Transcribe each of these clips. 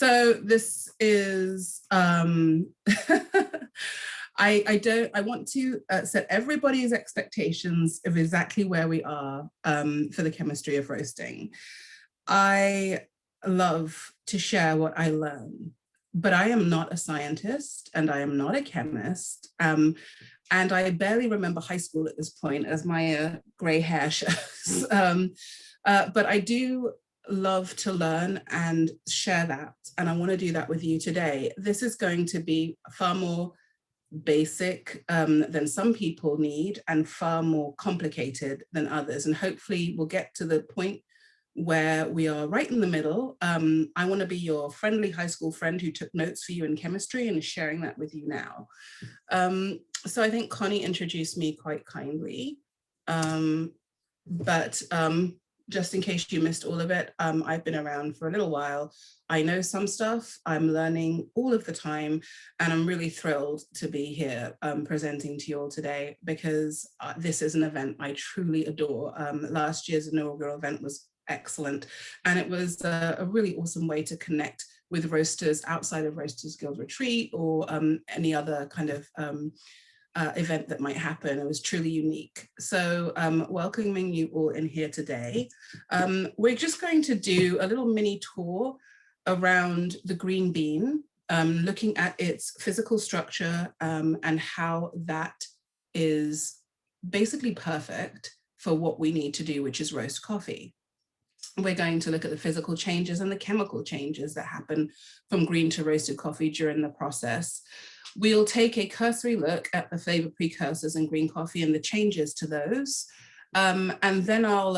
So this is, I want to set everybody's expectations of exactly where we are for the chemistry of roasting. I love to share what I learn, but I am not a scientist and I am not a chemist. And I barely remember high school at this point, as my gray hair shows. But I do love to learn and share that. And I want to do that with you today. This is going to be far more basic than some people need and far more complicated than others. And hopefully we'll get to the point where we are right in the middle. I want to be your friendly high school friend who took notes for you in chemistry and is sharing that with you now. So I think Connie introduced me quite kindly, but just in case you missed all of it, I've been around for a little while. I know some stuff, I'm learning all of the time, and I'm really thrilled to be here presenting to you all today, because this is an event I truly adore. Last year's inaugural event was excellent, and it was a really awesome way to connect with roasters outside of Roasters Guild Retreat or any other kind of event that might happen. It was truly unique. So welcoming you all in here today. We're just going to do a little mini tour around the green bean, looking at its physical structure and how that is basically perfect for what we need to do, which is roast coffee. We're going to look at the physical changes and the chemical changes that happen from green to roasted coffee during the process. We'll take a cursory look at the flavor precursors in green coffee and the changes to those. And then I'll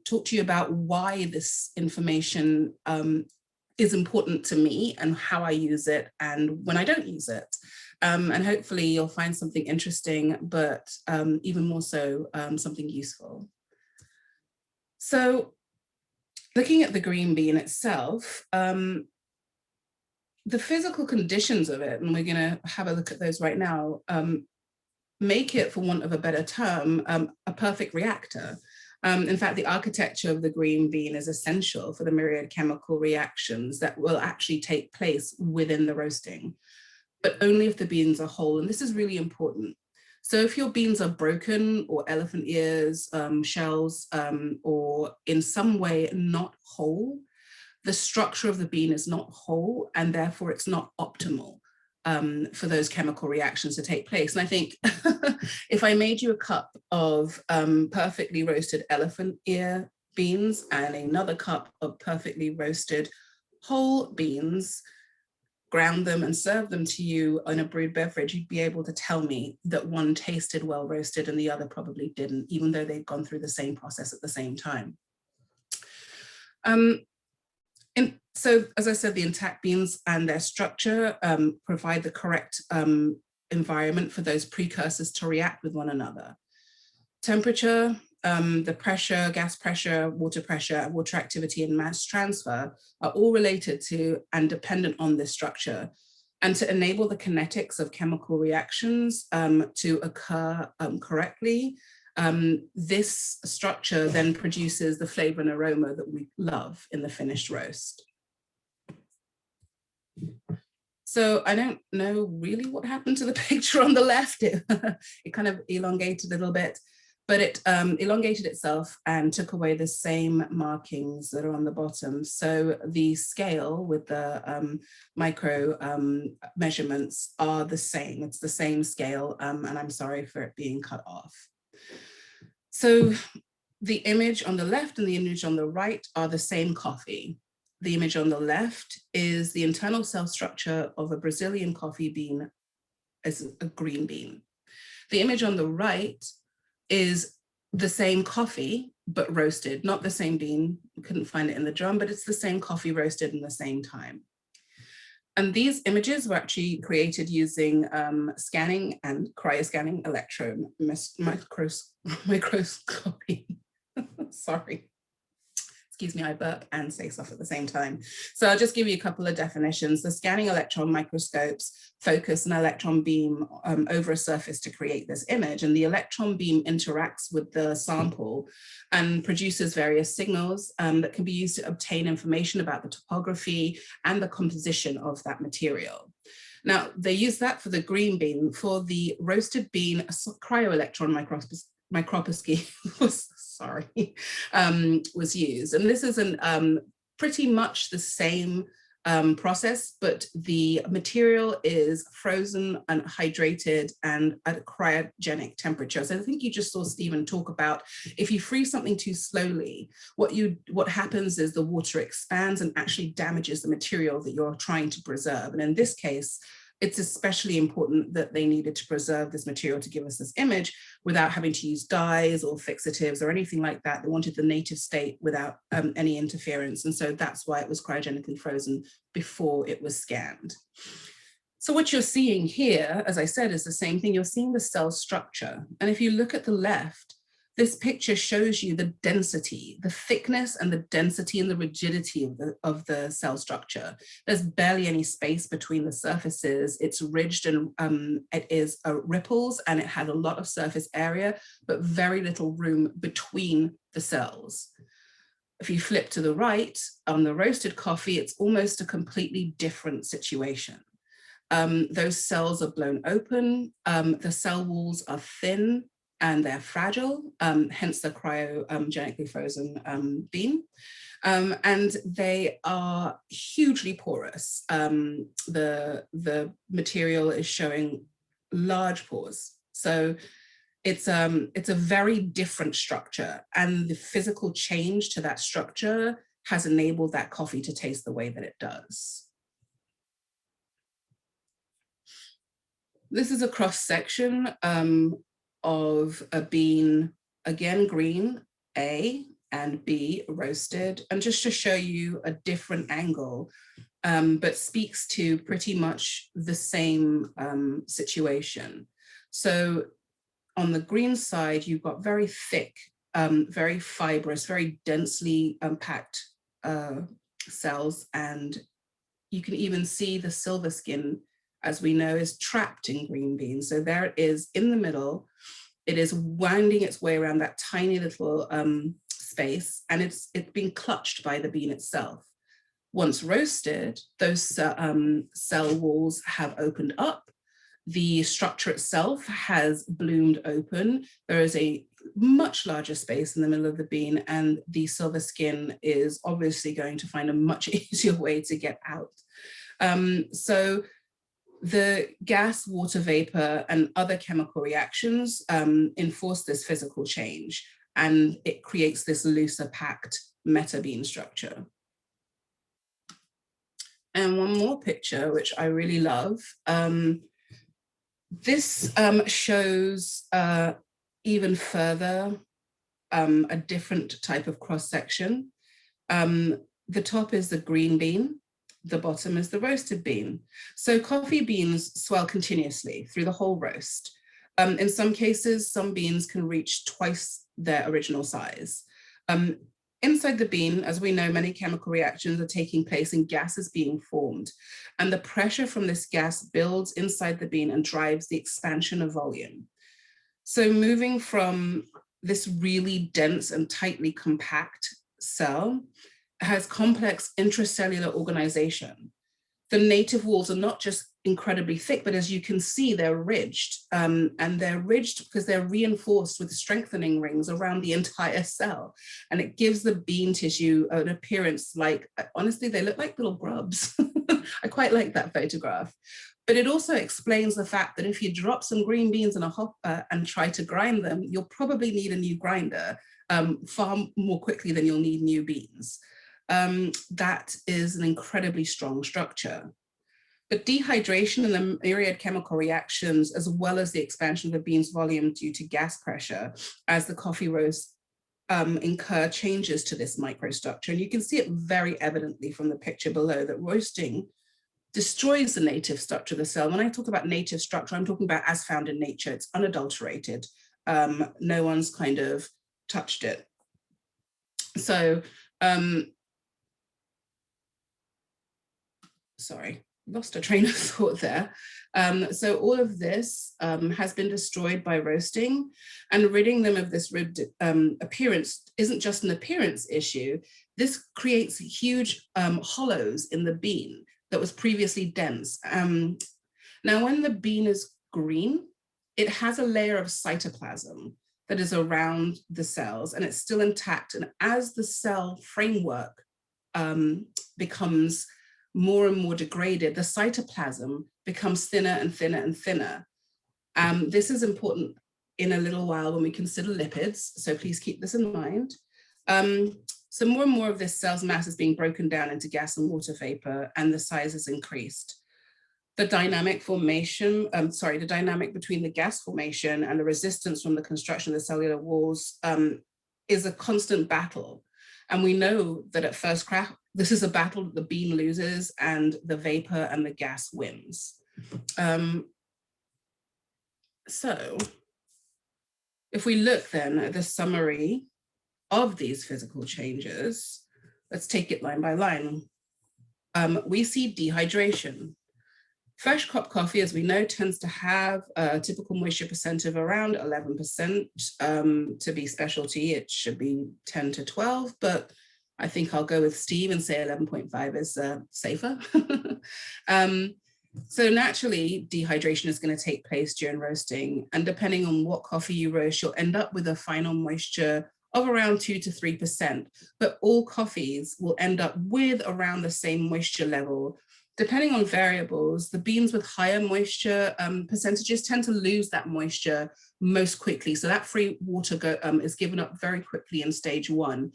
talk to you about why this information is important to me and how I use it and when I don't use it. And hopefully you'll find something interesting, but even more so, something useful. So looking at the green bean itself, the physical conditions of it, and we're going to have a look at those right now, make it, for want of a better term, a perfect reactor. In fact, the architecture of the green bean is essential for the myriad chemical reactions that will actually take place within the roasting, but only if the beans are whole. And this is really important. So if your beans are broken or elephant ears, shells, or in some way not whole, the structure of the bean is not whole, and therefore it's not optimal for those chemical reactions to take place. And I think if I made you a cup of perfectly roasted elephant ear beans and another cup of perfectly roasted whole beans, ground them and serve them to you in a brewed beverage, you'd be able to tell me that one tasted well roasted and the other probably didn't, even though they've gone through the same process at the same time. So, as I said, the intact beans and their structure provide the correct environment for those precursors to react with one another. Temperature, the pressure, gas pressure, water activity, and mass transfer are all related to and dependent on this structure. And to enable the kinetics of chemical reactions to occur correctly, this structure then produces the flavor and aroma that we love in the finished roast. So I don't know really what happened to the picture on the left. It kind of elongated a little bit, but it elongated itself and took away the same markings that are on the bottom. So the scale with the micro measurements are the same. It's the same scale, and I'm sorry for it being cut off. So the image on the left and the image on the right are the same coffee. The image on the left is the internal cell structure of a Brazilian coffee bean as a green bean. The image on the right is the same coffee, but roasted, not the same bean. We couldn't find it in the drum, but it's the same coffee roasted in the same time. And these images were actually created using scanning and cryoscanning electron microscopy. Sorry. It's Excuse me, I burp and say stuff at the same time. So I'll just give you a couple of definitions. The scanning electron microscopes focus an electron beam over a surface to create this image, and the electron beam interacts with the sample and produces various signals that can be used to obtain information about the topography and the composition of that material. Now, they use that for the green bean. For the roasted bean, cryo-electron microscopy was used. And this is pretty much the same process, but the material is frozen and hydrated and at a cryogenic temperature. So I think you just saw Stephen talk about, if you freeze something too slowly, what happens is the water expands and actually damages the material that you're trying to preserve. And in this case, it's especially important that they needed to preserve this material to give us this image without having to use dyes or fixatives or anything like that. They wanted the native state without any interference. And so that's why it was cryogenically frozen before it was scanned. So what you're seeing here, as I said, is the same thing. You're seeing the cell structure. And if you look at the left, this picture shows you the density, the thickness and the density and the rigidity of the cell structure. There's barely any space between the surfaces. It's ridged and it is ripples, and it has a lot of surface area, but very little room between the cells. If you flip to the right, on the roasted coffee, it's almost a completely different situation. Those cells are blown open, the cell walls are thin, and they're fragile, hence the cryogenically frozen bean. And they are hugely porous. The material is showing large pores. So it's a very different structure, and the physical change to that structure has enabled that coffee to taste the way that it does. This is a cross section of a bean, again green, A, and B, roasted, and just to show you a different angle, but speaks to pretty much the same situation. So on the green side, you've got very thick, very fibrous, very densely packed cells, and you can even see the silver skin, as we know, is trapped in green beans. So there it is in the middle. It is winding its way around that tiny little space, and it's being clutched by the bean itself. Once roasted, those cell walls have opened up. The structure itself has bloomed open. There is a much larger space in the middle of the bean, and the silver skin is obviously going to find a much easier way to get out. So the gas, water vapor, and other chemical reactions enforce this physical change, and it creates this looser packed metabean structure. And one more picture, which I really love. This shows even further a different type of cross-section. The top is the green bean. The bottom is the roasted bean. So coffee beans swell continuously through the whole roast. In some cases, some beans can reach twice their original size. Inside the bean, as we know, many chemical reactions are taking place and gas is being formed. And the pressure from this gas builds inside the bean and drives the expansion of volume. So moving from this really dense and tightly compact cell has complex intracellular organization. The native walls are not just incredibly thick, but as you can see, they're ridged. And they're ridged because they're reinforced with strengthening rings around the entire cell. And it gives the bean tissue an appearance like, honestly, they look like little grubs. I quite like that photograph. But it also explains the fact that if you drop some green beans in a hopper and try to grind them, you'll probably need a new grinder far more quickly than you'll need new beans. That is an incredibly strong structure. But dehydration and the myriad chemical reactions, as well as the expansion of the bean's volume due to gas pressure, as the coffee roast incur changes to this microstructure. And you can see it very evidently from the picture below that roasting destroys the native structure of the cell. When I talk about native structure, I'm talking about as found in nature. It's unadulterated. No one's kind of touched it. So Sorry, lost a train of thought there. So all of this has been destroyed by roasting, and ridding them of this ribbed appearance isn't just an appearance issue. This creates huge hollows in the bean that was previously dense. Now, when the bean is green, it has a layer of cytoplasm that is around the cells, and it's still intact. And as the cell framework becomes more and more degraded, the cytoplasm becomes thinner and thinner and thinner. This is important in a little while when we consider lipids, so please keep this in mind. So more and more of this cell's mass is being broken down into gas and water vapor, and the size is increased. The dynamic formation, the dynamic between the gas formation and the resistance from the construction of the cellular walls is a constant battle. And we know that at first crack, this is a battle that the bean loses and the vapor and the gas wins. So if we look then at the summary of these physical changes, let's take it line by line. We see dehydration. Fresh crop coffee, as we know, tends to have a typical moisture percent of around 11%. To be specialty, it should be 10 to 12, but I think I'll go with Steve and say 11.5 is safer. So naturally, dehydration is going to take place during roasting, and depending on what coffee you roast, you'll end up with a final moisture of around 2 to 3%, but all coffees will end up with around the same moisture level. Depending on variables, the beans with higher moisture percentages tend to lose that moisture most quickly. So that free water is given up very quickly in stage 1.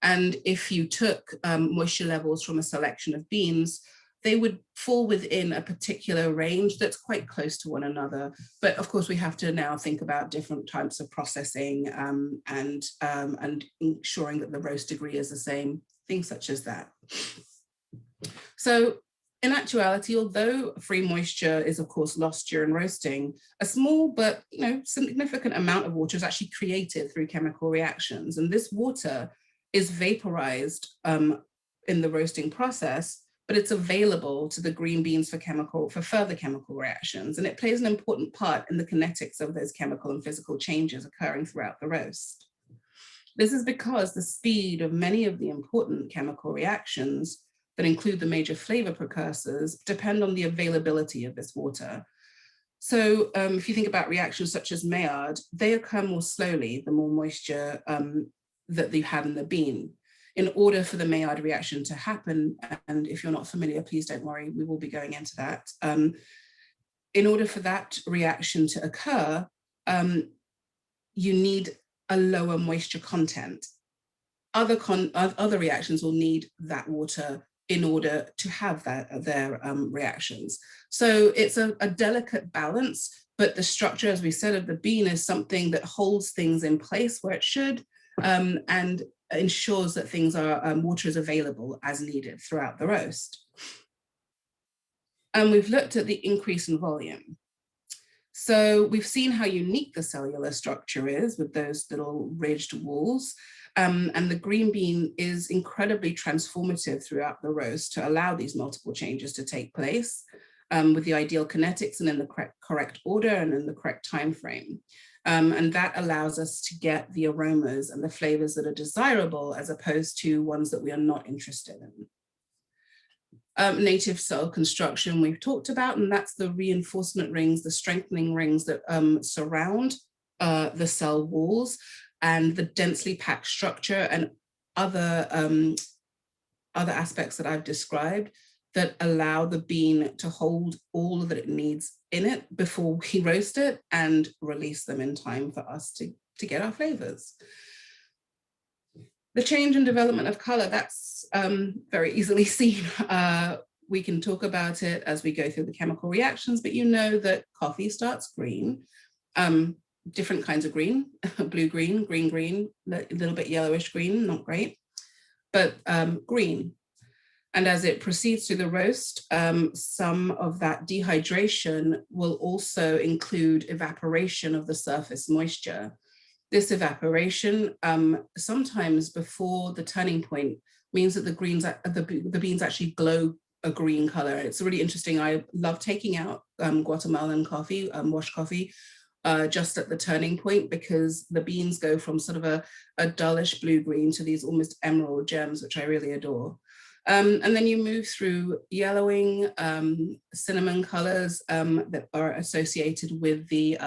And if you took moisture levels from a selection of beans, they would fall within a particular range that's quite close to one another. But of course, we have to now think about different types of processing and ensuring that the roast degree is the same, things such as that. So in actuality, although free moisture is of course lost during roasting, a small but significant amount of water is actually created through chemical reactions. And this water is vaporized in the roasting process, but it's available to the green beans for further chemical reactions. And it plays an important part in the kinetics of those chemical and physical changes occurring throughout the roast. This is because the speed of many of the important chemical reactions that include the major flavor precursors depend on the availability of this water. So if you think about reactions such as Maillard, they occur more slowly the more moisture that you have in the bean. In order for the Maillard reaction to happen, and if you're not familiar, please don't worry, we will be going into that. In order for that reaction to occur, you need a lower moisture content. Other reactions will need that water in order to have their reactions. So it's a delicate balance, but the structure, as we said, of the bean is something that holds things in place where it should, and ensures that water is available as needed throughout the roast. And we've looked at the increase in volume. So we've seen how unique the cellular structure is with those little ridged walls. And the green bean is incredibly transformative throughout the roast to allow these multiple changes to take place with the ideal kinetics and in the correct order and in the correct time frame. And that allows us to get the aromas and the flavors that are desirable as opposed to ones that we are not interested in. Native cell construction we've talked about, and that's the reinforcement rings, the strengthening rings that surround the cell walls, and the densely packed structure and other aspects that I've described that allow the bean to hold all that it needs in it before we roast it and release them in time for us to get our flavors. The change in development of color, that's very easily seen. We can talk about it as we go through the chemical reactions, but you know that coffee starts green, different kinds of green, blue-green, green-green, a little bit yellowish green, not great, but green. And as it proceeds through the roast, some of that dehydration will also include evaporation of the surface moisture. This evaporation, sometimes before the turning point, means that the beans actually glow a green color. It's really interesting. I love taking out Guatemalan coffee, washed coffee, just at the turning point, because the beans go from sort of a dullish blue-green to these almost emerald gems, which I really adore. And then you move through yellowing, cinnamon colors that are associated with the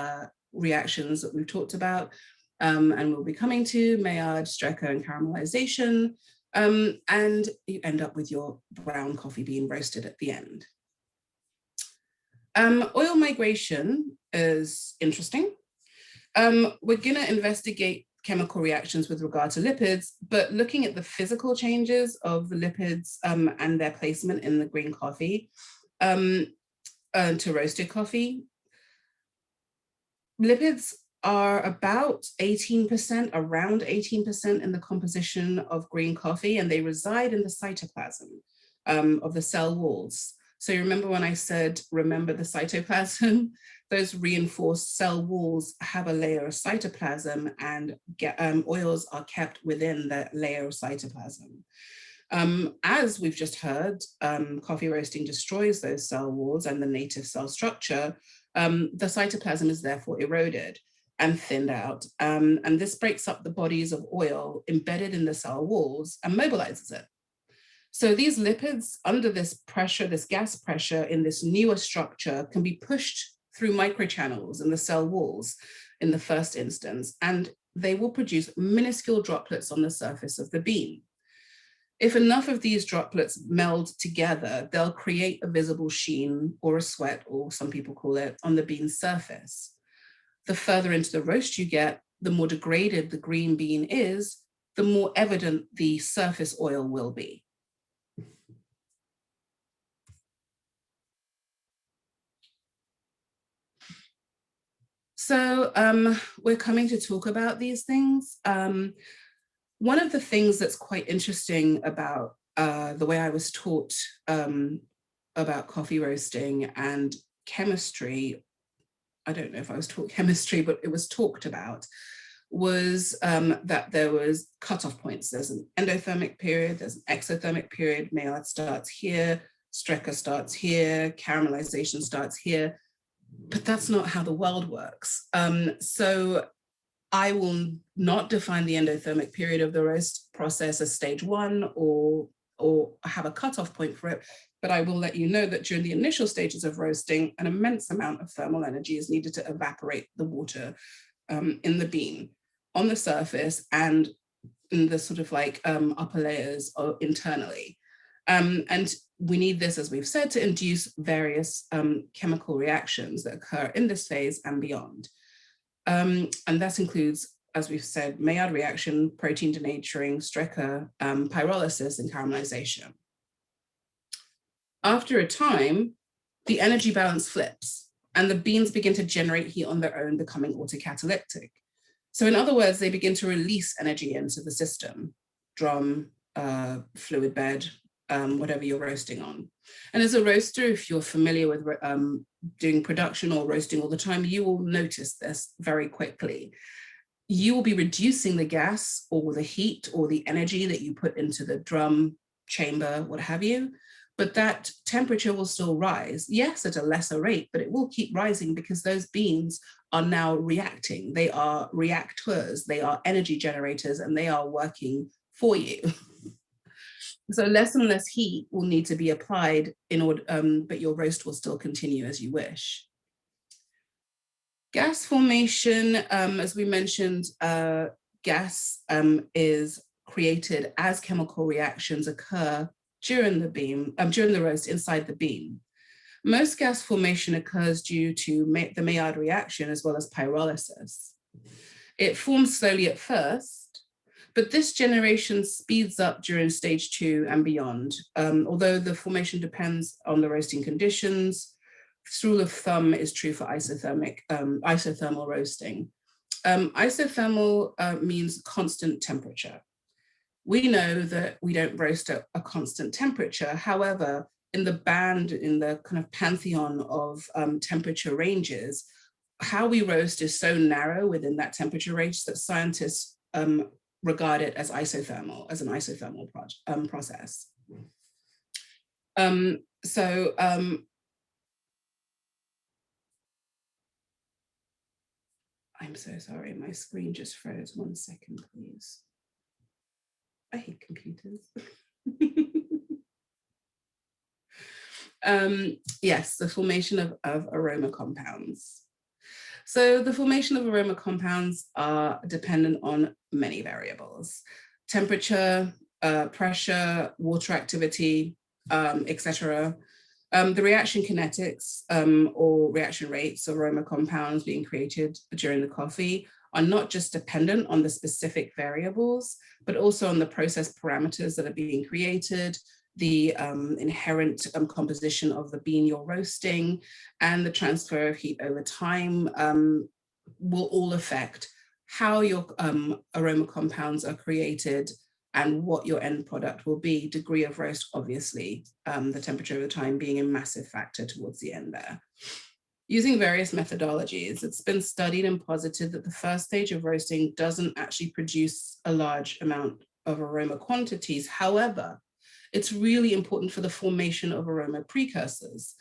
reactions that we've talked about, and we'll be coming to Maillard, Strecker, and caramelization. And you end up with your brown coffee bean roasted at the end. Oil migration is interesting. We're going to investigate chemical reactions with regard to lipids, but looking at the physical changes of the lipids and their placement in the green coffee to roasted coffee. Lipids are about 18%, around 18% in the composition of green coffee, and they reside in the cytoplasm of the cell walls. So you remember when I said, remember the cytoplasm? Those reinforced cell walls have a layer of cytoplasm, and oils are kept within that layer of cytoplasm. As we've just heard, coffee roasting destroys those cell walls and the native cell structure. The cytoplasm is therefore eroded and thinned out. And this breaks up the bodies of oil embedded in the cell walls and mobilizes it. So these lipids, under this pressure, this gas pressure in this newer structure, can be pushed through microchannels in the cell walls in the first instance, and they will produce minuscule droplets on the surface of the bean. If enough of these droplets meld together, they'll create a visible sheen or a sweat, or some people call it, on the bean's surface. The further into the roast you get, the more degraded the green bean is, the more evident the surface oil will be. So we're coming to talk about these things. One of the things that's quite interesting about the way I was taught about coffee roasting and chemistry, I don't know if I was taught chemistry, but it was talked about, was that there was cutoff points. There's an endothermic period, there's an exothermic period. Maillard starts here, Strecker starts here, caramelization starts here. But that's not how the world works. So I will not define the endothermic period of the roast process as stage one or have a cutoff point for it, but I will let you know that during the initial stages of roasting, an immense amount of thermal energy is needed to evaporate the water in the bean on the surface and in the sort of like upper layers internally. And we need this, as we've said, to induce various chemical reactions that occur in this phase and beyond. And that includes, as we've said, Maillard reaction, protein denaturing, Strecker, pyrolysis, and caramelization. After a time, the energy balance flips, and the beans begin to generate heat on their own, becoming autocatalytic. So in other words, they begin to release energy into the system, drum, fluid bed, whatever you're roasting on. And as a roaster, if you're familiar with doing production or roasting all the time, you will notice this very quickly. You will be reducing the gas or the heat or the energy that you put into the drum, chamber, what have you, but that temperature will still rise. Yes, at a lesser rate, but it will keep rising because those beans are now reacting. They are reactors, they are energy generators, and they are working for you. So less and less heat will need to be applied in order, but your roast will still continue as you wish. Gas formation, as we mentioned, gas is created as chemical reactions occur during the roast inside the bean. Most gas formation occurs due to the Maillard reaction as well as pyrolysis. It forms slowly at first, but this generation speeds up during stage 2 and beyond. Although the formation depends on the roasting conditions, this rule of thumb is true for isothermal roasting. Isothermal means constant temperature. We know that we don't roast at a constant temperature. However, in the kind of pantheon of temperature ranges, how we roast is so narrow within that temperature range that scientists regard it as isothermal, as an isothermal process. I'm so sorry, my screen just froze. 1 second, please. I hate computers. Yes, the formation of aroma compounds. So the formation of aroma compounds are dependent on many variables: temperature, pressure, water activity, etc. The reaction kinetics or reaction rates of aroma compounds being created during the coffee are not just dependent on the specific variables, but also on the process parameters that are being created, the inherent composition of the bean you're roasting, and the transfer of heat over time will all affect how your aroma compounds are created and what your end product will be. Degree of roast, obviously, the temperature over time being a massive factor towards the end there. Using various methodologies, it's been studied and posited that the first stage of roasting doesn't actually produce a large amount of aroma quantities. However, it's really important for the formation of aroma precursors.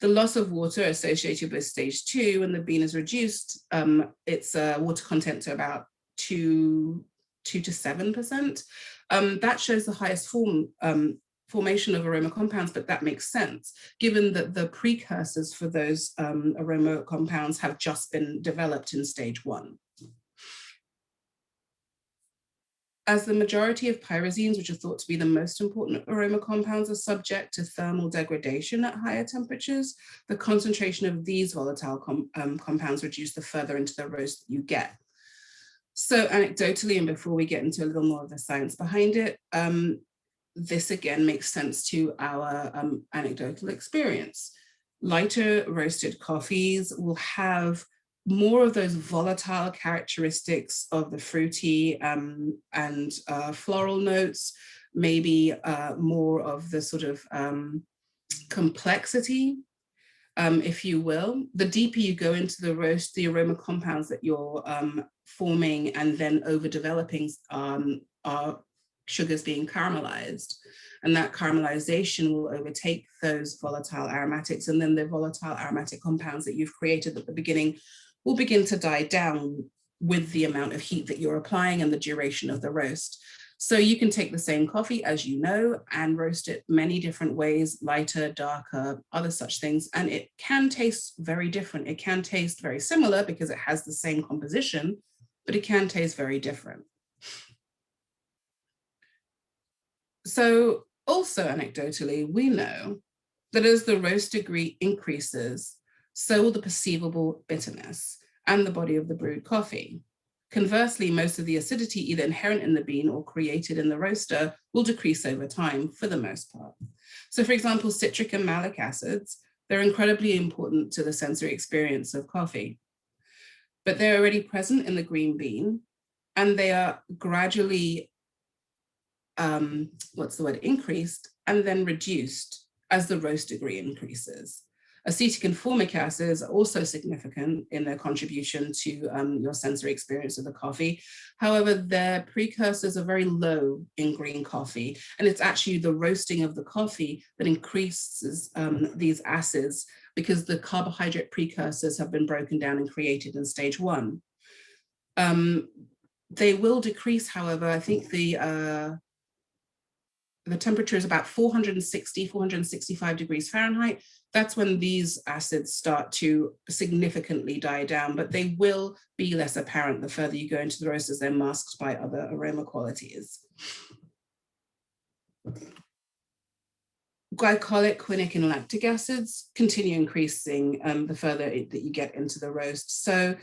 The loss of water associated with stage 2, when the bean is reduced, its water content to about 2 to 7%. That shows the highest formation of aroma compounds, but that makes sense, given that the precursors for those aroma compounds have just been developed in stage 1. As the majority of pyrazines, which are thought to be the most important aroma compounds, are subject to thermal degradation at higher temperatures, the concentration of these volatile compounds reduce the further into the roast that you get. So anecdotally, and before we get into a little more of the science behind it, this again makes sense to our anecdotal experience. Lighter roasted coffees will have more of those volatile characteristics of the fruity and floral notes, maybe more of the sort of complexity, if you will. The deeper you go into the roast, the aroma compounds that you're forming and then overdeveloping are sugars being caramelized. And that caramelization will overtake those volatile aromatics, and then the volatile aromatic compounds that you've created at the beginning will begin to die down with the amount of heat that you're applying and the duration of the roast. So you can take the same coffee, as you know, and roast it many different ways, lighter, darker, other such things, and it can taste very different. It can taste very similar because it has the same composition, but it can taste very different. So also anecdotally, we know that as the roast degree increases, so will the perceivable bitterness and the body of the brewed coffee. Conversely, most of the acidity, either inherent in the bean or created in the roaster, will decrease over time for the most part. So for example, citric and malic acids, they're incredibly important to the sensory experience of coffee, but they're already present in the green bean, and they are gradually increased and then reduced as the roast degree increases. Acetic and formic acids are also significant in their contribution to your sensory experience of the coffee. However, their precursors are very low in green coffee, and it's actually the roasting of the coffee that increases these acids, because the carbohydrate precursors have been broken down and created in stage 1. They will decrease, however. I think the temperature is about 465 degrees Fahrenheit. That's when these acids start to significantly die down, but they will be less apparent the further you go into the roast, as they're masked by other aroma qualities. Glycolic, quinic, and lactic acids continue increasing the further that you get into the roast. So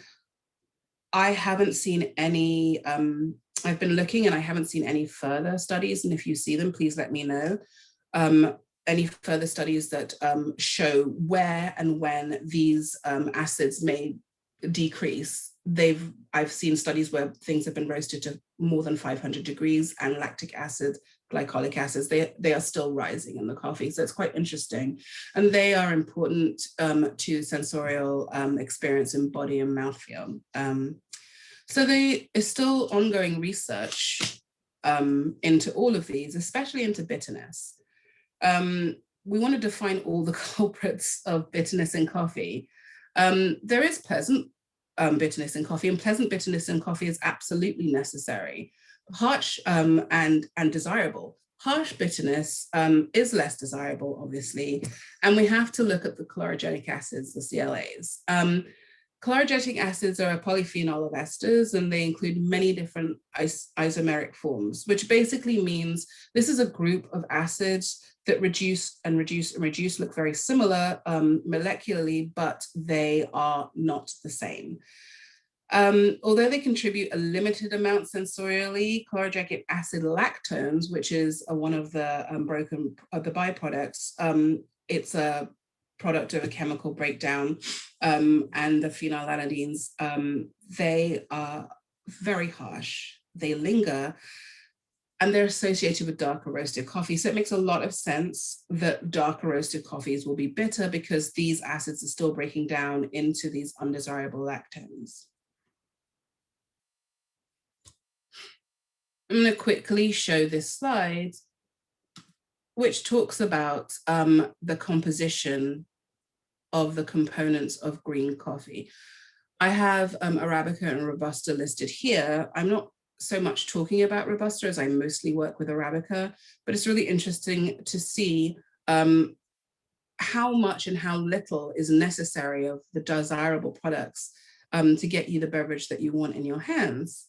I haven't seen any, I've been looking and I haven't seen any further studies, and if you see them, please let me know. Any further studies that show where and when these acids may decrease. I've seen studies where things have been roasted to more than 500 degrees and lactic acid glycolic acids, they are still rising in the coffee. So it's quite interesting. And they are important to sensorial experience in body and mouthfeel. So there is still ongoing research into all of these, especially into bitterness. We want to define all the culprits of bitterness in coffee. There is pleasant bitterness in coffee, and pleasant bitterness in coffee is absolutely necessary. Harsh and desirable. Harsh bitterness is less desirable, obviously, and we have to look at the chlorogenic acids, the CLAs. Chlorogenic acids are a polyphenol of esters, and they include many different isomeric forms, which basically means this is a group of acids that reduce, look very similar molecularly, but they are not the same. Although they contribute a limited amount sensorially, chlorogenic acid lactones, which is one of the the byproducts, it's a product of a chemical breakdown, and the phenylalanides, they are very harsh, they linger, and they're associated with darker roasted coffee. So it makes a lot of sense that darker roasted coffees will be bitter because these acids are still breaking down into these undesirable lactones. I'm going to quickly show this slide, which talks about the composition of the components of green coffee. I have Arabica and Robusta listed here. I'm not so much talking about Robusta as I mostly work with Arabica, but it's really interesting to see how much and how little is necessary of the desirable products to get you the beverage that you want in your hands.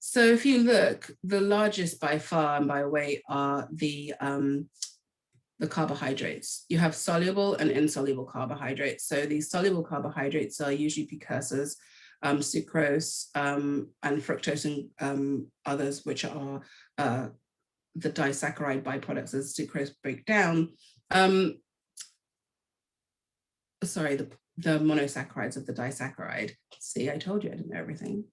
So if you look, the largest by far and by weight are the carbohydrates. You have soluble and insoluble carbohydrates. So these soluble carbohydrates are usually precursors, sucrose and fructose and others, which are the disaccharide byproducts as sucrose break down. Sorry, the monosaccharides of the disaccharide. See, I told you I didn't know everything.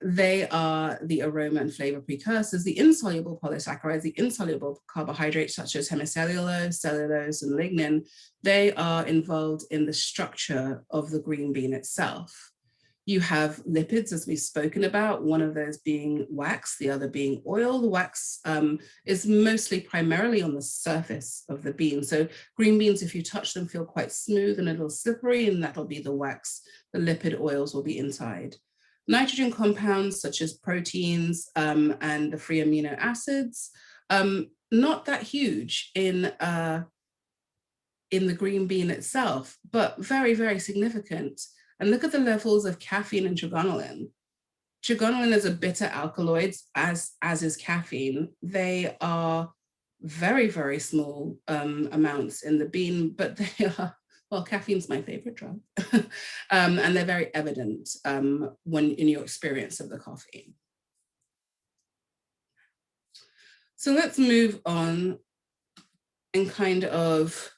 They are the aroma and flavor precursors. The insoluble polysaccharides, the insoluble carbohydrates such as hemicellulose, cellulose, and lignin, they are involved in the structure of the green bean itself. You have lipids, as we've spoken about, one of those being wax, the other being oil. The wax is mostly primarily on the surface of the bean. So green beans, if you touch them, feel quite smooth and a little slippery, and that'll be the wax. The lipid oils will be inside. Nitrogen compounds such as proteins and the free amino acids, not that huge in the green bean itself, but very, very significant. And look at the levels of caffeine and trigonolin. Trigonolin is a bitter alkaloid, as is caffeine. They are very, very small amounts in the bean, but they are, well, caffeine's my favorite drug. And they're very evident when in your experience of the coffee. So let's move on and kind of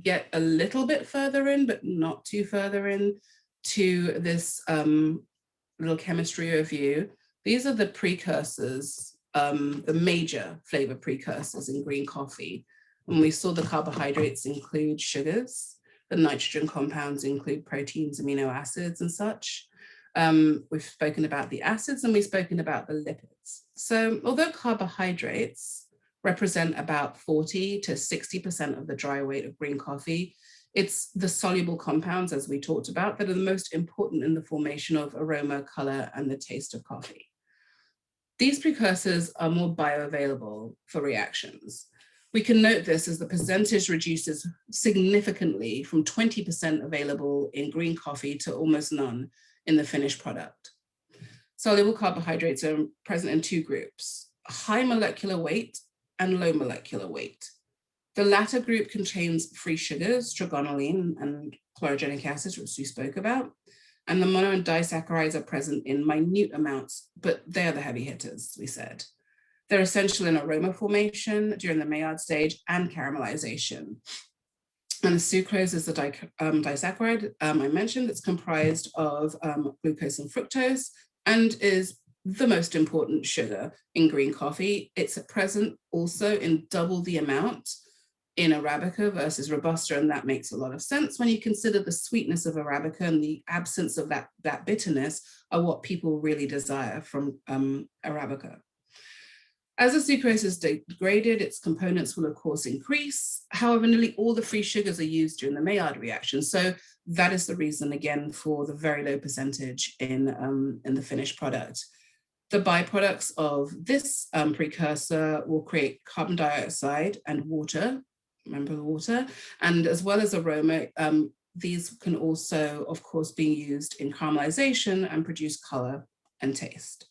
get a little bit further in, but not too further in to this little chemistry review. These are the precursors, the major flavor precursors in green coffee. And we saw the carbohydrates include sugars, the nitrogen compounds include proteins, amino acids, and such. We've spoken about the acids and we've spoken about the lipids. So although carbohydrates represent about 40 to 60% of the dry weight of green coffee, it's the soluble compounds, as we talked about, that are the most important in the formation of aroma, color, and the taste of coffee. These precursors are more bioavailable for reactions. We can note this as the percentage reduces significantly from 20% available in green coffee to almost none in the finished product. Soluble carbohydrates are present in two groups: high molecular weight and low molecular weight. The latter group contains free sugars, trigonolin, and chlorogenic acids, which we spoke about, and the mono and disaccharides are present in minute amounts, but they're the heavy hitters, we said. They're essential in aroma formation during the Maillard stage and caramelization. And the sucrose is the disaccharide I mentioned. It's comprised of glucose and fructose and is the most important sugar in green coffee. It's present also in double the amount in Arabica versus Robusta, and that makes a lot of sense when you consider the sweetness of Arabica and the absence of that bitterness are what people really desire from Arabica. As the sucrose is degraded, its components will of course increase. However, nearly all the free sugars are used during the Maillard reaction. So that is the reason, again, for the very low percentage in the finished product. The byproducts of this precursor will create carbon dioxide and water, remember the water, and as well as aroma. These can also, of course, be used in caramelization and produce color and taste.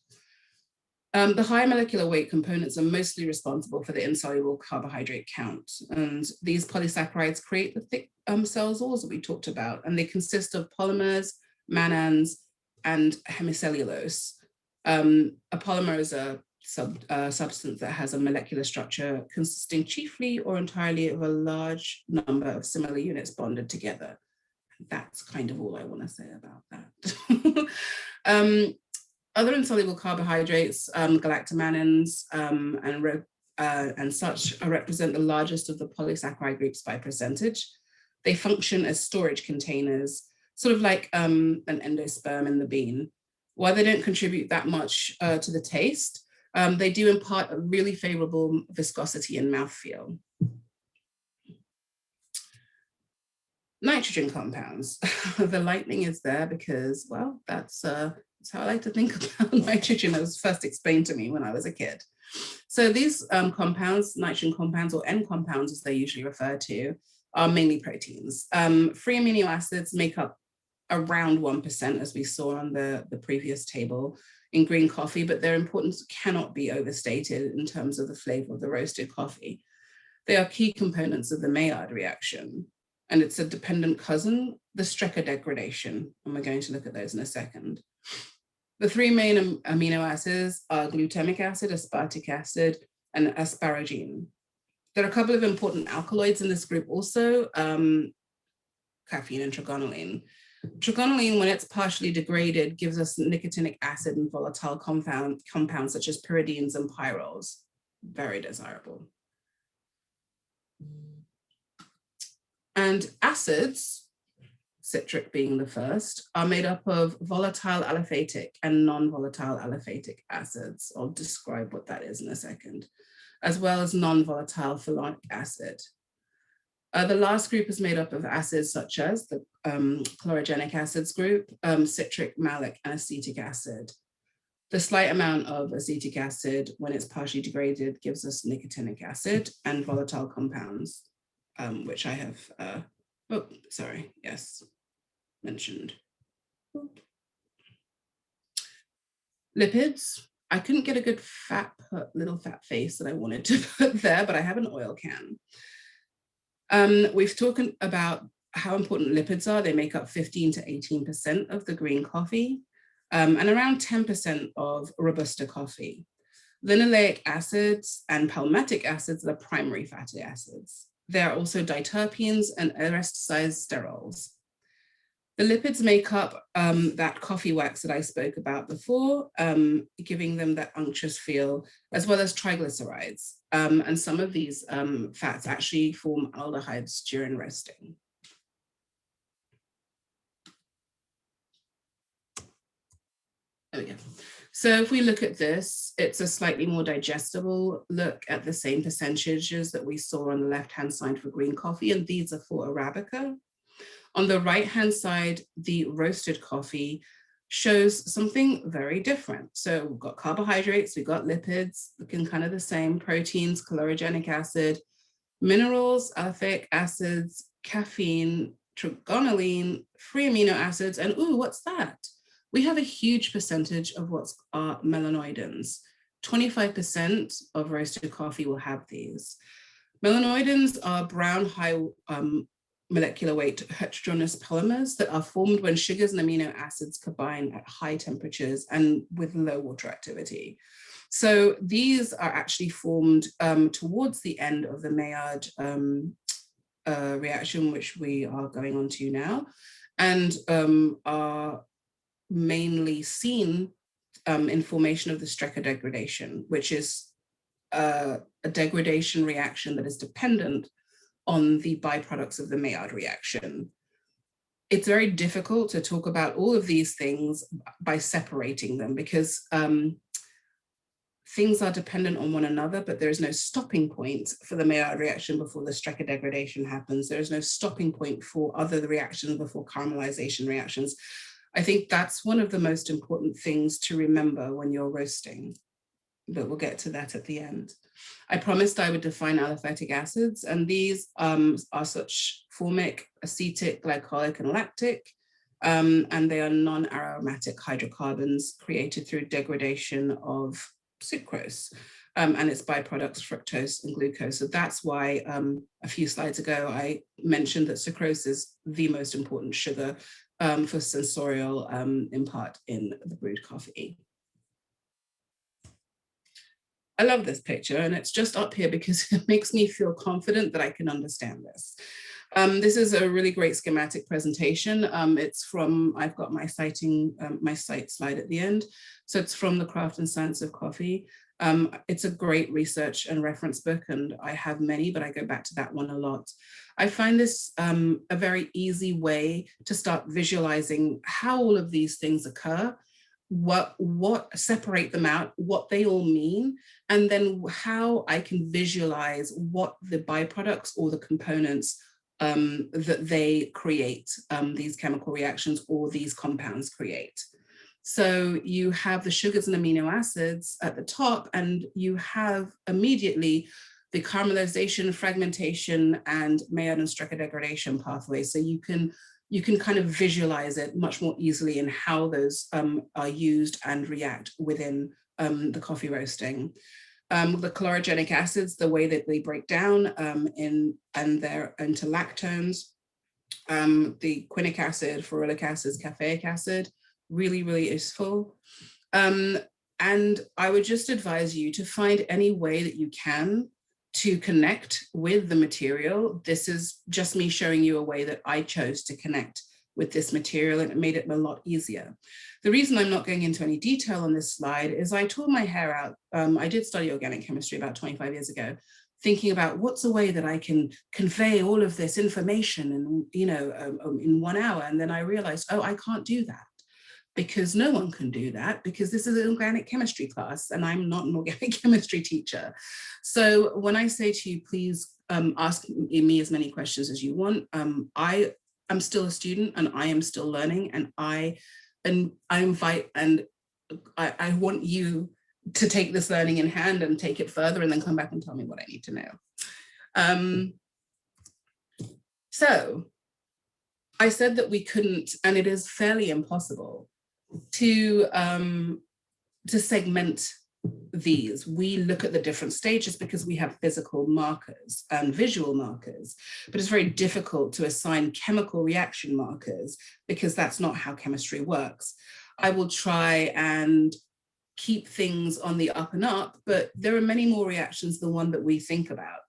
The high molecular weight components are mostly responsible for the insoluble carbohydrate count. And these polysaccharides create the thick cells that we talked about, and they consist of polymers, mannans, and hemicellulose. A polymer is a substance that has a molecular structure consisting chiefly or entirely of a large number of similar units bonded together. That's kind of all I want to say about that. Other insoluble carbohydrates, galactomannans and such represent the largest of the polysaccharide groups by percentage. They function as storage containers, sort of like an endosperm in the bean. While they don't contribute that much to the taste, they do impart a really favorable viscosity and mouthfeel. Nitrogen compounds. The lightning is there because, well, that's how I like to think about nitrogen. It was first explained to me when I was a kid. So these compounds, nitrogen compounds, or N compounds as they're usually referred to, are mainly proteins. Free amino acids make up around 1%, as we saw on the previous table in green coffee, but their importance cannot be overstated in terms of the flavor of the roasted coffee. They are key components of the Maillard reaction, and it's a dependent cousin, the Strecker degradation, and we're going to look at those in a second. The three main amino acids are glutamic acid, aspartic acid, and asparagine. There are a couple of important alkaloids in this group also, caffeine and trigonylene. Trigonylene, when it's partially degraded, gives us nicotinic acid and volatile compounds such as pyridines and pyrols. Very desirable. And acids, citric being the first, are made up of volatile aliphatic and non-volatile aliphatic acids. I'll describe what that is in a second, as well as non-volatile phenolic acid. The last group is made up of acids such as the chlorogenic acids group, citric, malic, and acetic acid. The slight amount of acetic acid, when it's partially degraded, gives us nicotinic acid and volatile compounds, which I have, mentioned. Lipids. I couldn't get a good little fat face that I wanted to put there, but I have an oil can. We've talked about how important lipids are. They make up 15 to 18% of the green coffee and around 10% of Robusta coffee. Linoleic acids and palmitic acids are primary fatty acids. There are also diterpenes and aresticized sterols. The lipids make up that coffee wax that I spoke about before, giving them that unctuous feel, as well as triglycerides. And some of these fats actually form aldehydes during roasting. There we go. So if we look at this, it's a slightly more digestible look at the same percentages that we saw on the left-hand side for green coffee, and these are for Arabica. On the right-hand side, the roasted coffee shows something very different. So we've got carbohydrates, we've got lipids, looking kind of the same, proteins, chlorogenic acid, minerals, aliphatic acids, caffeine, trigonylene, free amino acids, and ooh, what's that? We have a huge percentage of what's melanoidins. 25% of roasted coffee will have these. Melanoidins are brown, high molecular weight heterogeneous polymers that are formed when sugars and amino acids combine at high temperatures and with low water activity. So these are actually formed towards the end of the Maillard reaction, which we are going on to now, and are mainly seen in formation of the Strecker degradation, which is a degradation reaction that is dependent on the byproducts of the Maillard reaction. It's very difficult to talk about all of these things by separating them, because things are dependent on one another, but there is no stopping point for the Maillard reaction before the Strecker degradation happens. There is no stopping point for other reactions before caramelization reactions. I think that's one of the most important things to remember when you're roasting, but we'll get to that at the end. I promised I would define aliphatic acids, and these are such formic, acetic, glycolic, and lactic, and they are non-aromatic hydrocarbons created through degradation of sucrose and its byproducts, fructose and glucose. So that's why a few slides ago I mentioned that sucrose is the most important sugar for sensorial impart in the brewed coffee. I love this picture, and it's just up here because it makes me feel confident that I can understand this. This is a really great schematic presentation. It's from, I've got my citing, my cite slide at the end. So it's from The Craft and Science of Coffee. It's a great research and reference book, and I have many, but I go back to that one a lot. I find this a very easy way to start visualizing how all of these things occur, what separate them out, what they all mean, and then how I can visualize what the byproducts or the components that they create, these chemical reactions or these compounds create. So you have the sugars and amino acids at the top, and you have immediately the caramelization, fragmentation, and Maillard and Strecker degradation pathways. So you can kind of visualize it much more easily in how those are used and react within the coffee roasting. The chlorogenic acids, the way that they break down and they're into lactones, the quinic acid, ferulic acid, caffeic acid, really, really useful. And I would just advise you to find any way that you can to connect with the material. This is just me showing you a way that I chose to connect with this material, and it made it a lot easier. The reason I'm not going into any detail on this slide is I tore my hair out. I did study organic chemistry about 25 years ago, thinking about what's a way that I can convey all of this information and, you know, in 1 hour. And then I realized, oh, I can't do that, because no one can do that, because this is an organic chemistry class and I'm not an organic chemistry teacher. So when I say to you, please ask me as many questions as you want, I'm still a student and I am still learning, and I invite and I want you to take this learning in hand and take it further, and then come back and tell me what I need to know. So I said that we couldn't, and it is fairly impossible to segment these. We look at the different stages because we have physical markers and visual markers, but it's very difficult to assign chemical reaction markers because that's not how chemistry works. I will try and keep things on the up and up, but there are many more reactions than one that we think about.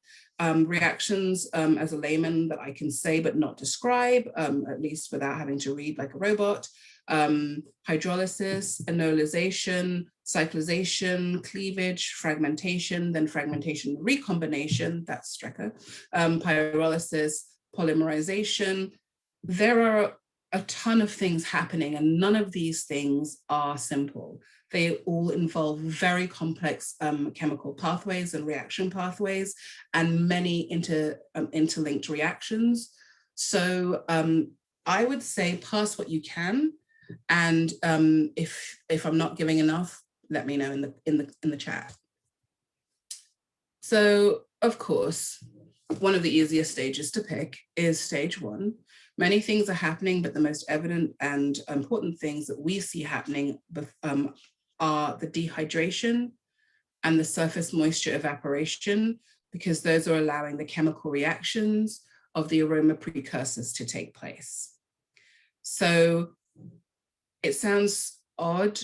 Reactions as a layman that I can say but not describe, at least without having to read like a robot. Hydrolysis, enolization, cyclization, cleavage, fragmentation, then fragmentation recombination, that's Strecker, pyrolysis, polymerization. There are a ton of things happening, and none of these things are simple. They all involve very complex chemical pathways and reaction pathways, and many interlinked reactions. So I would say pass what you can, and if I'm not giving enough, let me know in the chat. So of course, one of the easiest stages to pick is stage 1. Many things are happening, but the most evident and important things that we see happening are the dehydration and the surface moisture evaporation, because those are allowing the chemical reactions of the aroma precursors to take place. So it sounds odd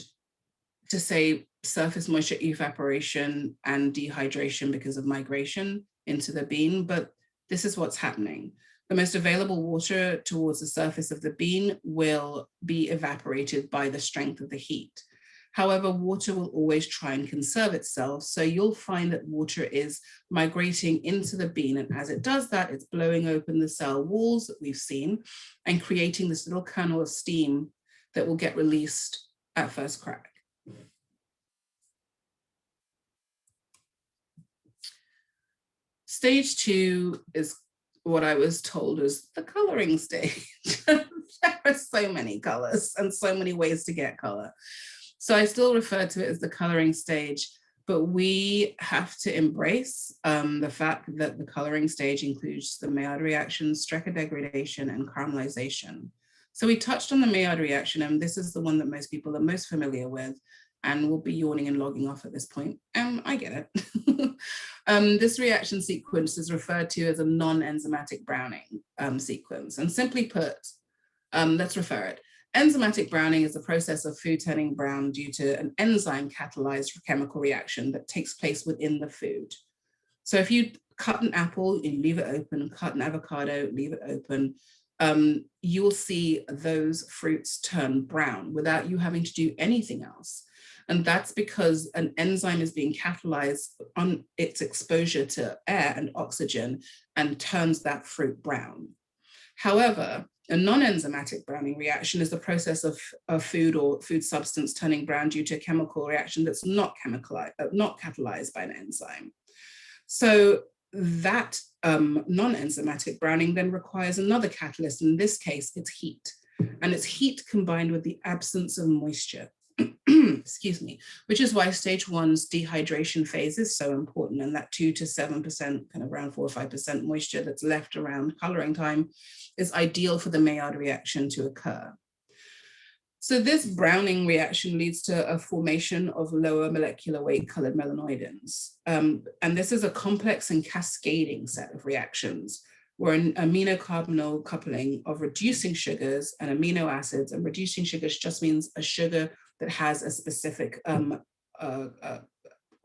to say surface moisture evaporation and dehydration because of migration into the bean, but this is what's happening. The most available water towards the surface of the bean will be evaporated by the strength of the heat. However, water will always try and conserve itself. So you'll find that water is migrating into the bean. And as it does that, it's blowing open the cell walls that we've seen and creating this little kernel of steam that will get released at first crack. Stage 2 is what I was told is the coloring stage. There are so many colors and so many ways to get color. So I still refer to it as the coloring stage, but we have to embrace the fact that the coloring stage includes the Maillard reaction, Strecker degradation, and caramelization. So we touched on the Maillard reaction, and this is the one that most people are most familiar with, and will be yawning and logging off at this point. I get it. This reaction sequence is referred to as a non-enzymatic browning sequence. And simply put, let's refer it. Enzymatic browning is the process of food turning brown due to an enzyme catalyzed chemical reaction that takes place within the food. So if you cut an apple, you leave it open, cut an avocado, leave it open, you will see those fruits turn brown without you having to do anything else. And that's because an enzyme is being catalyzed on its exposure to air and oxygen and turns that fruit brown. However, a non-enzymatic browning reaction is the process of food or food substance turning brown due to a chemical reaction that's not catalyzed by an enzyme. So that non-enzymatic browning then requires another catalyst. In this case, it's heat. And it's heat combined with the absence of moisture. Excuse me, which is why stage 1's dehydration phase is so important, and that 2 to 7%, kind of around 4 or 5% moisture that's left around coloring time is ideal for the Maillard reaction to occur. So this browning reaction leads to a formation of lower molecular weight colored melanoidins. And this is a complex and cascading set of reactions where an amino-carbonyl coupling of reducing sugars and amino acids, and reducing sugars just means a sugar that has a specific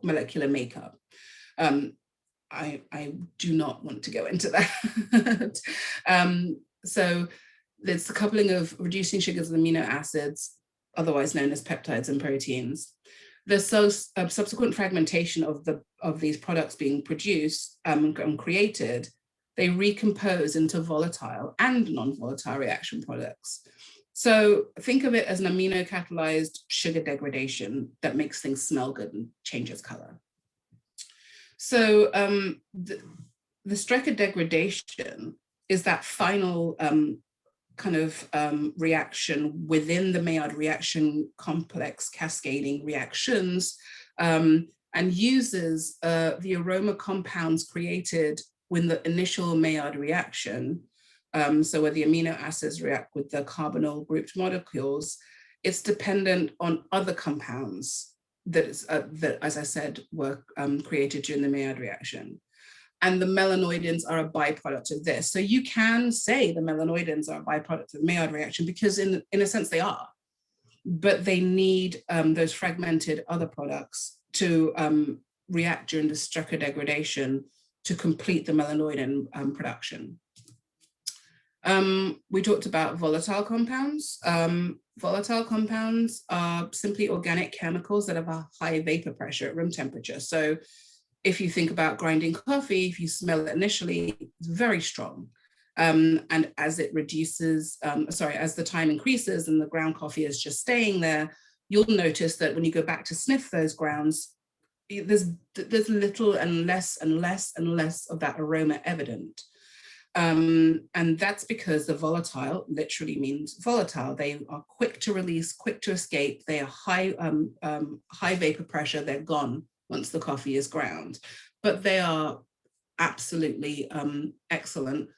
molecular makeup. I do not want to go into that. So there's the coupling of reducing sugars and amino acids, otherwise known as peptides and proteins. The subsequent fragmentation of these products being produced and created, they recompose into volatile and non-volatile reaction products. So think of it as an amino-catalyzed sugar degradation that makes things smell good and changes color. So the Strecker degradation is that final reaction within the Maillard reaction complex cascading reactions, and uses the aroma compounds created when the initial Maillard reaction, so where the amino acids react with the carbonyl grouped molecules, it's dependent on other compounds that, as I said, were created during the Maillard reaction. And the melanoidins are a byproduct of this. So you can say the melanoidins are a byproduct of the Maillard reaction because in a sense they are, but they need those fragmented other products to react during the Strecker degradation to complete the melanoidin production. We talked about volatile compounds. Volatile compounds are simply organic chemicals that have a high vapor pressure at room temperature. So if you think about grinding coffee, if you smell it initially, it's very strong. And as it reduces, as the time increases and the ground coffee is just staying there, you'll notice that when you go back to sniff those grounds, there's little and less and less and less of that aroma evident. And that's because the volatile literally means volatile. They are quick to release, quick to escape. They are high vapor pressure. They're gone once the coffee is ground. But they are absolutely excellent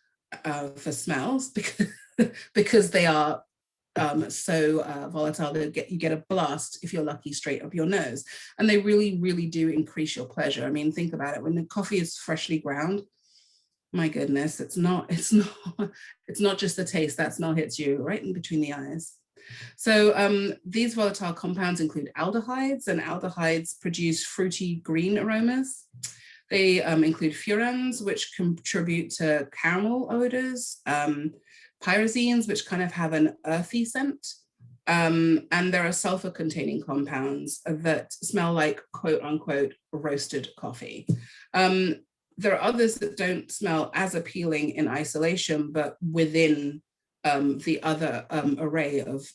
for smells because they are so volatile that you get a blast, if you're lucky, straight up your nose. And they really, really do increase your pleasure. I mean, think about it. When the coffee is freshly ground, my goodness, it's not just the taste. That smell hits you right in between the eyes. So these volatile compounds include aldehydes, and aldehydes produce fruity green aromas. They include furans, which contribute to caramel odors, pyrazines, which kind of have an earthy scent, And there are sulfur-containing compounds that smell like quote unquote roasted coffee. There are others that don't smell as appealing in isolation, but within the other array of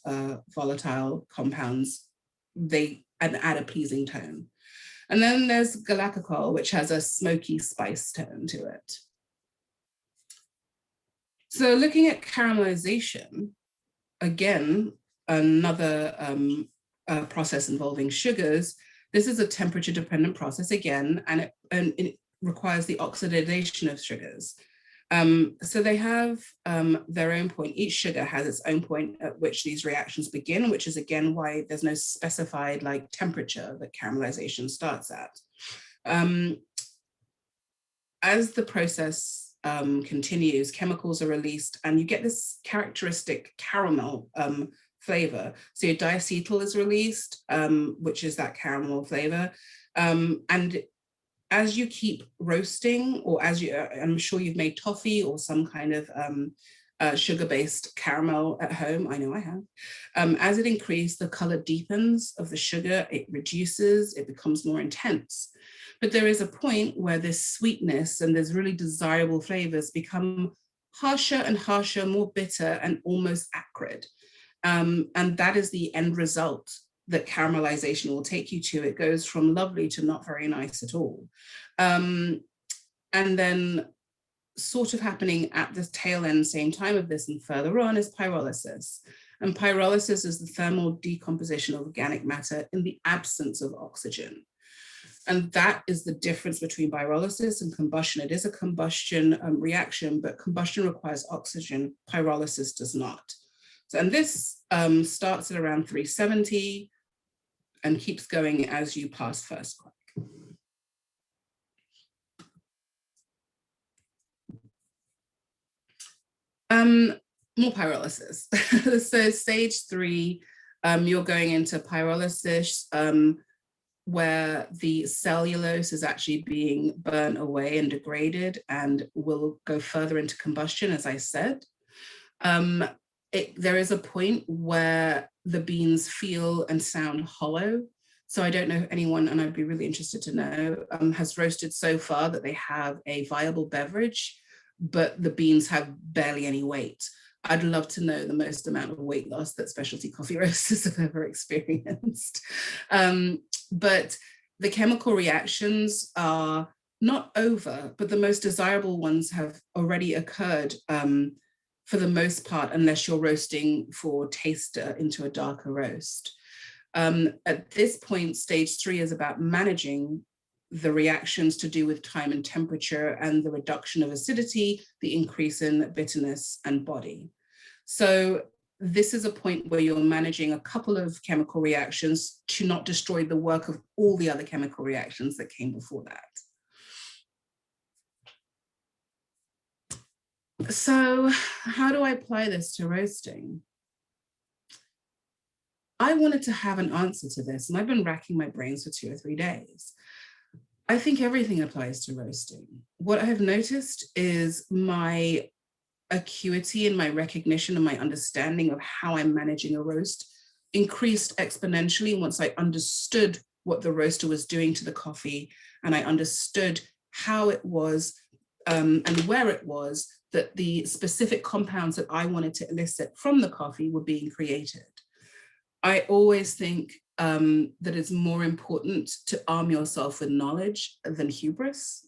volatile compounds, they add a pleasing tone. And then there's galactocol, which has a smoky spice tone to it. So looking at caramelization, again, another process involving sugars. This is a temperature dependent process again, and it requires the oxidation of sugars. So they have their own point. Each sugar has its own point at which these reactions begin, which is again why there's no specified like temperature that caramelization starts at. As the process continues, chemicals are released and you get this characteristic caramel flavor. So your diacetyl is released, which is that caramel flavor. And as you keep roasting, or as you, I'm sure you've made toffee or some kind of sugar-based caramel at home. I know I have. As it increases, the color deepens of the sugar, it reduces, it becomes more intense. But there is a point where this sweetness and there's really desirable flavors become harsher and harsher, more bitter and almost acrid. And that is the end result that caramelization will take you to. It goes from lovely to not very nice at all. And then sort of happening at the tail end, same time of this and further on, is pyrolysis. And pyrolysis is the thermal decomposition of organic matter in the absence of oxygen. And that is the difference between pyrolysis and combustion. It is a combustion reaction, but combustion requires oxygen, pyrolysis does not. So, and this starts at around 370 and keeps going as you pass first crack. More pyrolysis. So stage 3, you're going into pyrolysis, where the cellulose is actually being burnt away and degraded and will go further into combustion, as I said. There is a point where the beans feel and sound hollow. So I don't know if anyone, and I'd be really interested to know, has roasted so far that they have a viable beverage, but the beans have barely any weight. I'd love to know the most amount of weight loss that specialty coffee roasters have ever experienced. But the chemical reactions are not over, but the most desirable ones have already occurred for the most part, unless you're roasting for taster into a darker roast. At this point, stage 3 is about managing the reactions to do with time and temperature and the reduction of acidity, the increase in bitterness and body. So this is a point where you're managing a couple of chemical reactions to not destroy the work of all the other chemical reactions that came before that. So how do I apply this to roasting? I wanted to have an answer to this, and I've been racking my brains for 2 or 3 days. I think everything applies to roasting. What I have noticed is my acuity and my recognition and my understanding of how I'm managing a roast increased exponentially once I understood what the roaster was doing to the coffee, and I understood how it was and where it was that the specific compounds that I wanted to elicit from the coffee were being created. I always think that it's more important to arm yourself with knowledge than hubris.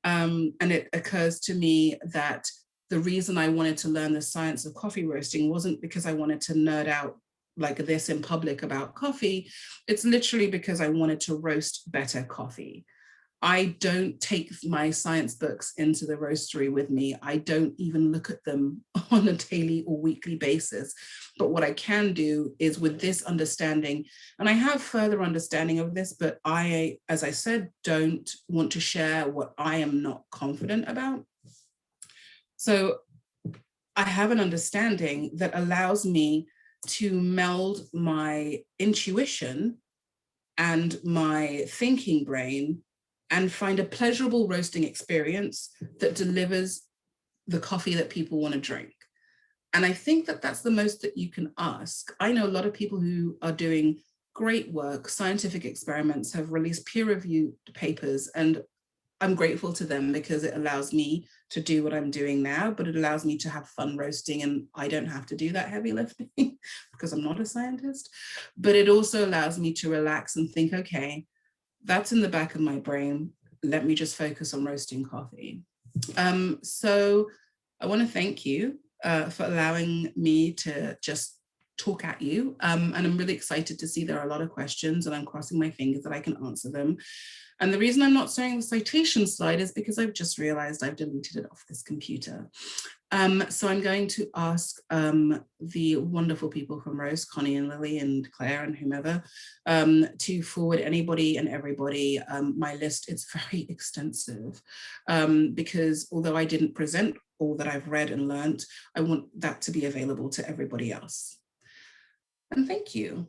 And it occurs to me that the reason I wanted to learn the science of coffee roasting wasn't because I wanted to nerd out like this in public about coffee. It's literally because I wanted to roast better coffee. I don't take my science books into the roastery with me. I don't even look at them on a daily or weekly basis. But what I can do is, with this understanding, and I have further understanding of this, but I, as I said, don't want to share what I am not confident about. So I have an understanding that allows me to meld my intuition and my thinking brain and find a pleasurable roasting experience that delivers the coffee that people want to drink. And I think that that's the most that you can ask. I know a lot of people who are doing great work, scientific experiments, have released peer-reviewed papers, and I'm grateful to them because it allows me to do what I'm doing now, but it allows me to have fun roasting, and I don't have to do that heavy lifting because I'm not a scientist. But it also allows me to relax and think, okay, that's in the back of my brain. Let me just focus on roasting coffee. So I want to thank you for allowing me to just talk at you. And I'm really excited to see there are a lot of questions, and I'm crossing my fingers that I can answer them. And the reason I'm not showing the citation slide is because I've just realized I've deleted it off this computer. So I'm going to ask the wonderful people from Rose, Connie and Lily and Claire and whomever, to forward anybody and everybody my list. It's very extensive because although I didn't present all that I've read and learned, I want that to be available to everybody else. And thank you.